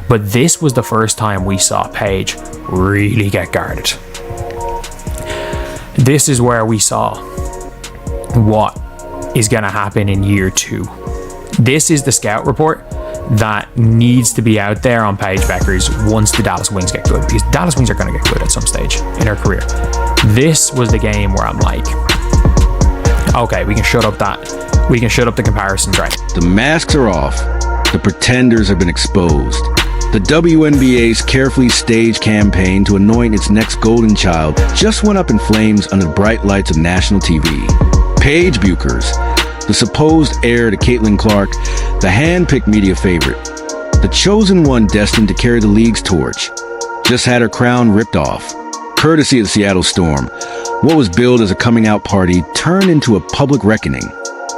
But this was the first time we saw Paige really get guarded. This is where we saw what is going to happen in year 2. This is the scout report that needs to be out there on Paige Bueckers once the Dallas Wings get good, because Dallas Wings are going to get good at some stage in her career. This was the game where I'm like, okay, we can shut up the comparisons, right? The masks are off. The pretenders have been exposed. The WNBA's carefully staged campaign to anoint its next golden child just went up in flames under the bright lights of national TV. Paige Bueckers, the supposed heir to Caitlin Clark, the hand-picked media favorite, the chosen one destined to carry the league's torch, just had her crown ripped off. Courtesy of the Seattle Storm, what was billed as a coming-out party turned into a public reckoning.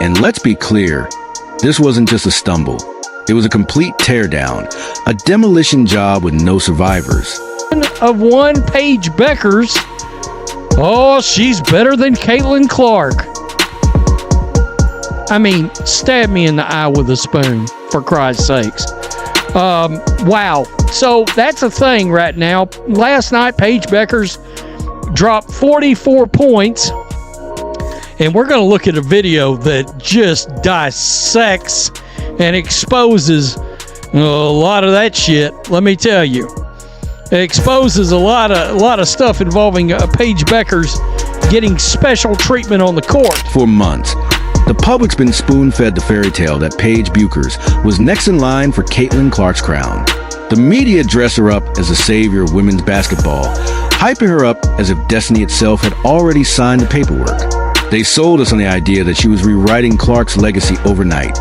And let's be clear, this wasn't just a stumble. It was a complete teardown, a demolition job with no survivors. Of one Paige Bueckers, oh, she's better than Caitlin Clark. I mean, stab me in the eye with a spoon, for Christ's sakes. Wow. So that's a thing right now. Last night, Paige Bueckers dropped 44 points. And we're going to look at a video that just dissects and exposes a lot of that shit. Let me tell you, it exposes a lot of stuff involving Paige Bueckers getting special treatment on the court. For months, the public's been spoon-fed the fairy tale that Paige Bueckers was next in line for Caitlin Clark's crown. The media dressed her up as the savior of women's basketball, hyping her up as if destiny itself had already signed the paperwork. They sold us on the idea that she was rewriting Clark's legacy overnight,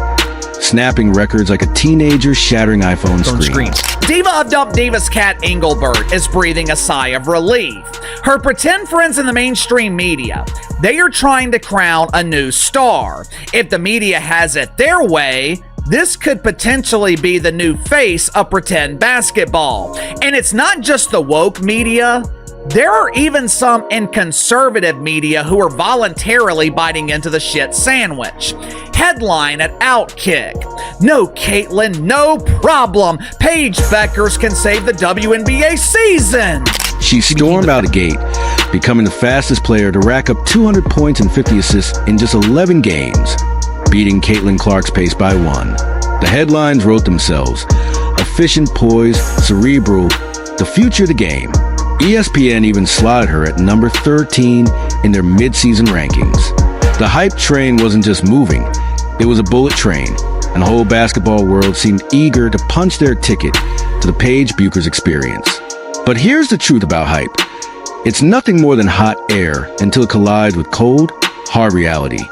snapping records like a teenager shattering iPhone screens. Diva of Dump Divas Kat Engelbert is breathing a sigh of relief. Her pretend friends in the mainstream media, they are trying to crown a new star. If the media has it their way, this could potentially be the new face of pretend basketball. And it's not just the woke media. There are even some in conservative media who are voluntarily biting into the shit sandwich. Headline at Outkick: "No Caitlin, no problem. Paige Bueckers can save the WNBA season." She stormed out a gate, becoming the fastest player to rack up 200 points and 50 assists in just 11 games, beating Caitlin Clark's pace by 1. The headlines wrote themselves: efficient, poised, cerebral, the future of the game. ESPN even slotted her at number 13 in their mid-season rankings. The hype train wasn't just moving, it was a bullet train, and the whole basketball world seemed eager to punch their ticket to the Paige Bueckers experience. But here's the truth about hype. It's nothing more than hot air until it collides with cold, hard reality.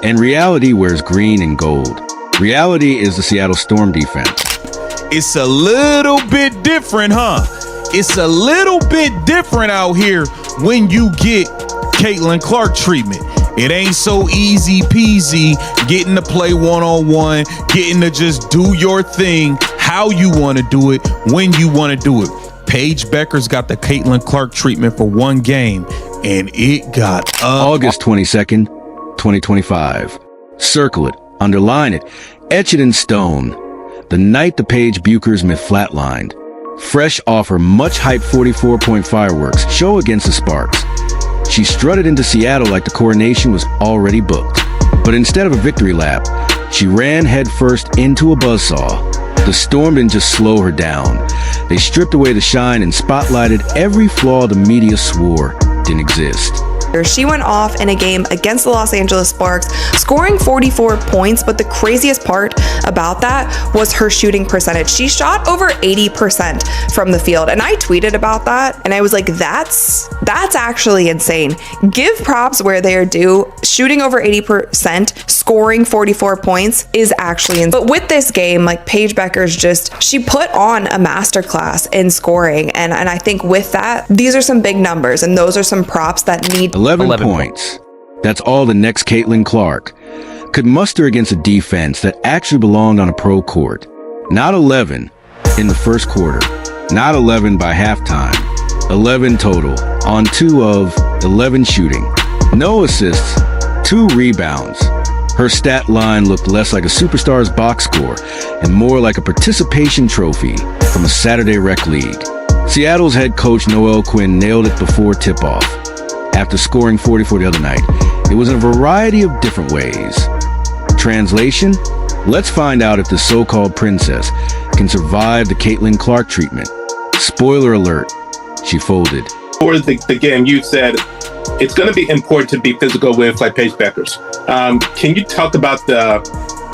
And reality wears green and gold. Reality is the Seattle Storm defense. It's a little bit different, huh? It's a little bit different out here when you get Caitlin Clark treatment. It ain't so easy peasy getting to play one-on-one, getting to just do your thing how you want to do it, when you want to do it. Paige Bueckers got the Caitlin Clark treatment for one game, and it got up. August 22nd, 2025. Circle it, underline it, etch it in stone. The night the Paige Bueckers myth flatlined. Fresh off her much-hyped 44-point fireworks show against the Sparks, she strutted into Seattle like the coronation was already booked. But instead of a victory lap, she ran headfirst into a buzzsaw. The Storm didn't just slow her down. They stripped away the shine and spotlighted every flaw the media swore didn't exist. She went off in a game against the Los Angeles Sparks, scoring 44 points, but the craziest part about that was her shooting percentage. She shot over 80% from the field, and I tweeted about that, and I was like, that's actually insane. Give props where they are due. Shooting over 80%, scoring 44 points is actually insane. But with this game, like, Paige Bueckers she put on a masterclass in scoring, and I think with that, these are some big numbers, and those are some props that need 11 points. That's all the next Caitlin Clark could muster against a defense that actually belonged on a pro court. Not 11 in the first quarter, not 11 by halftime, 11 total on 2 of 11 shooting. No assists, 2 rebounds. Her stat line looked less like a superstar's box score and more like a participation trophy. from a Saturday rec league. Seattle's head coach Noel Quinn nailed it before tip-off. After scoring 44 the other night, it was in a variety of different ways. Translation? Let's find out if the so-called princess can survive the Caitlin Clark treatment. Spoiler alert, she folded. For the game, you said it's going to be important to be physical with like Paige Bueckers. Can you talk about the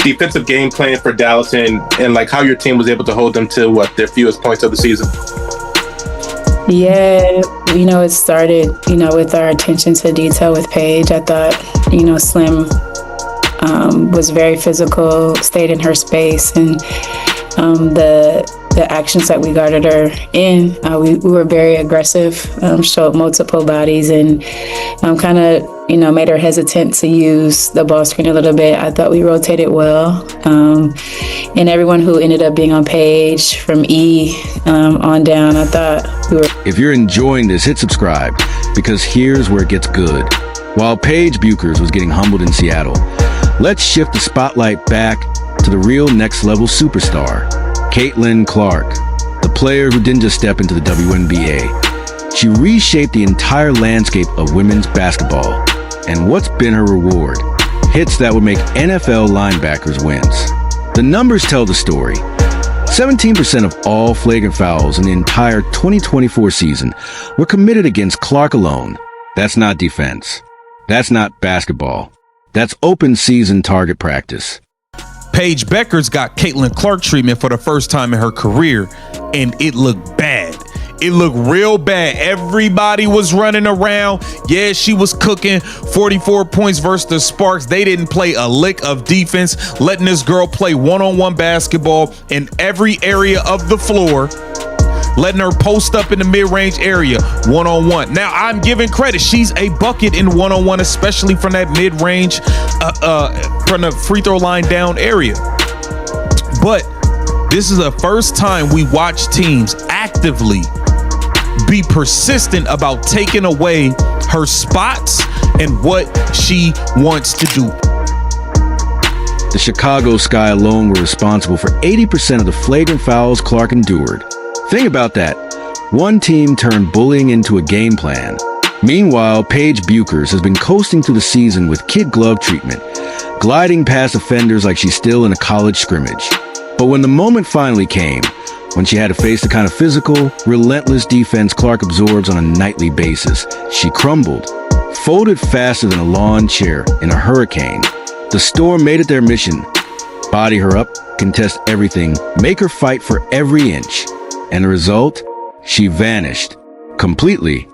defensive game plan for Dallas and like how your team was able to hold them to their fewest points of the season? Yeah, it started, with our attention to detail with Paige. I thought, Slim was very physical, stayed in her space, and the actions that we guarded her in, we were very aggressive, showed multiple bodies, and kind of, made her hesitant to use the ball screen a little bit. I thought we rotated well, and everyone who ended up being on Paige from E on down, I thought we were. If you're enjoying this, hit subscribe, because here's where it gets good. While Paige Bueckers was getting humbled in Seattle, let's shift the spotlight back to the real next-level superstar, Caitlin Clark, the player who didn't just step into the WNBA. She reshaped the entire landscape of women's basketball. And what's been her reward? Hits that would make NFL linebackers wince. The numbers tell the story. 17% of all flagrant fouls in the entire 2024 season were committed against Clark alone. That's not defense. That's not basketball. That's open season target practice. Paige Bueckers got Caitlin Clark treatment for the first time in her career, and it looked bad. It looked real bad. Everybody was running around. Yeah, she was cooking 44 points versus the Sparks. They didn't play a lick of defense, letting this girl play one-on-one basketball in every area of the floor, letting her post up in the mid-range area one-on-one. Now, I'm giving credit. She's a bucket in one-on-one, especially from that mid-range, from the free throw line down area. But this is the first time we watch teams actively be persistent about taking away her spots and what she wants to do. The Chicago Sky alone were responsible for 80% of the flagrant fouls Clark endured. Think about that. One team turned bullying into a game plan. Meanwhile, Paige Bueckers has been coasting through the season with kid glove treatment, gliding past offenders like she's still in a college scrimmage. But when the moment finally came, when she had to face the kind of physical, relentless defense Clark absorbs on a nightly basis, she crumbled, folded faster than a lawn chair in a hurricane. The Storm made it their mission. Body her up, contest everything, make her fight for every inch. And the result? She vanished. Completely.